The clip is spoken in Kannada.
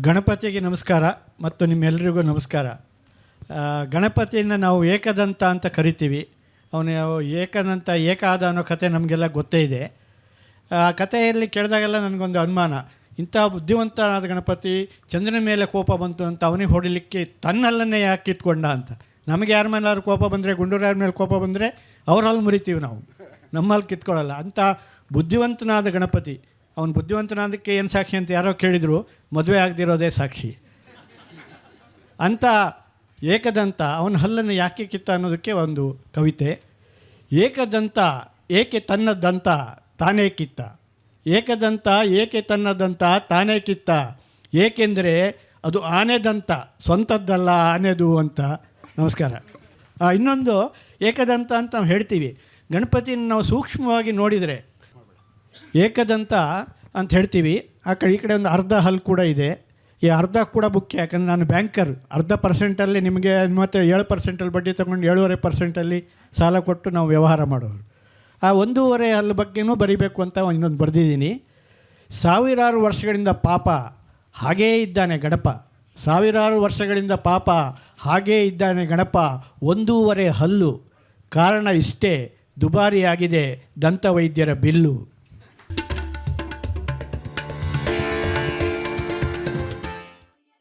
ಗಣಪತಿಗೆ ನಮಸ್ಕಾರ ಮತ್ತು ನಿಮ್ಮೆಲ್ಲರಿಗೂ ನಮಸ್ಕಾರ. ಗಣಪತಿಯನ್ನು ನಾವು ಏಕದಂತ ಅಂತ ಕರಿತೀವಿ. ಅವನು ಏಕದಂತ ಏಕಾದ ಅನ್ನೋ ಕತೆ ನಮಗೆಲ್ಲ ಗೊತ್ತೇ ಇದೆ. ಆ ಕಥೆಯಲ್ಲಿ ಕೇಳಿದಾಗೆಲ್ಲ ನನಗೊಂದು ಅನುಮಾನ, ಇಂಥ ಬುದ್ಧಿವಂತನಾದ ಗಣಪತಿ ಚಂದ್ರನ ಮೇಲೆ ಕೋಪ ಬಂತು ಅಂತ ಅವನಿಗೆ ಹೊಡಿಲಿಕ್ಕೆ ತನ್ನಲ್ಲನ್ನೇ ಯಾಕೆ ಕಿತ್ಕೊಂಡ ಅಂತ. ನಮಗೆ ಯಾರ ಮೇಲಾದ್ರು ಕೋಪ ಬಂದರೆ, ಗುಂಡೂರಾರ ಮೇಲೆ ಕೋಪ ಬಂದರೆ ಅವ್ರ ಹಲ್ಲು ಮುರಿತೀವಿ ನಾವು, ನಮ್ಮಲ್ಲಿ ಕಿತ್ಕೊಳ್ಳಲ್ಲ. ಅಂಥ ಬುದ್ಧಿವಂತನಾದ ಗಣಪತಿ, ಅವನು ಬುದ್ಧಿವಂತನಾದಕ್ಕೆ ಏನು ಸಾಕ್ಷಿ ಅಂತ ಯಾರೋ ಕೇಳಿದರು, ಮದುವೆ ಆಗದಿರೋದೇ ಸಾಕ್ಷಿ. ಅಂಥ ಏಕದಂತ ಅವನ ಹಲ್ಲನ್ನು ಯಾಕೆ ಕಿತ್ತ ಅನ್ನೋದಕ್ಕೆ ಒಂದು ಕವಿತೆ. ಏಕದಂತ ಏಕೆ ತನ್ನ ದಂತ ತಾನೇ ಕಿತ್ತ, ಏಕದಂತ ಏಕೆ ತನ್ನ ದಂತ ತಾನೇ ಕಿತ್ತ, ಏಕೆಂದರೆ ಅದು ಆನೆದಂತ ಸ್ವಂತದ್ದಲ್ಲ ಆನೆದು ಅಂತ. ನಮಸ್ಕಾರ. ಇನ್ನೊಂದು ಏಕದಂತ ಅಂತ ನಾವು ಹೇಳ್ತೀವಿ, ಗಣಪತಿನ ನಾವು ಸೂಕ್ಷ್ಮವಾಗಿ ನೋಡಿದರೆ ಏಕದಂತ ಅಂತ ಹೇಳ್ತೀವಿ. ಆ ಕಡೆ ಈ ಕಡೆ ಒಂದು ಅರ್ಧ ಹಲ್ಲು ಕೂಡ ಇದೆ. ಈ ಅರ್ಧ ಕೂಡ ಮುಖ್ಯ, ಯಾಕಂದರೆ ನಾನು ಬ್ಯಾಂಕರ್. 0.5% ನಿಮಗೆ ಮತ್ತು 7% ಬಡ್ಡಿ ತೊಗೊಂಡು 7.5% ಸಾಲ ಕೊಟ್ಟು ನಾವು ವ್ಯವಹಾರ ಮಾಡೋರು. ಆ 1.5 ಹಲ್ಲು ಬಗ್ಗೆನೂ ಬರಿಬೇಕು ಅಂತ ಇನ್ನೊಂದು ಬರೆದಿದ್ದೀನಿ. ಸಾವಿರಾರು ವರ್ಷಗಳಿಂದ ಪಾಪ ಹಾಗೇ ಇದ್ದಾನೆ ಗಣಪ, ಸಾವಿರಾರು ವರ್ಷಗಳಿಂದ ಪಾಪ ಹಾಗೇ ಇದ್ದಾನೆ ಗಣಪ, 1.5 ಹಲ್ಲು ಕಾರಣ ಇಷ್ಟೇ ದುಬಾರಿಯಾಗಿದೆ ದಂತವೈದ್ಯರ ಬಿಲ್ಲು.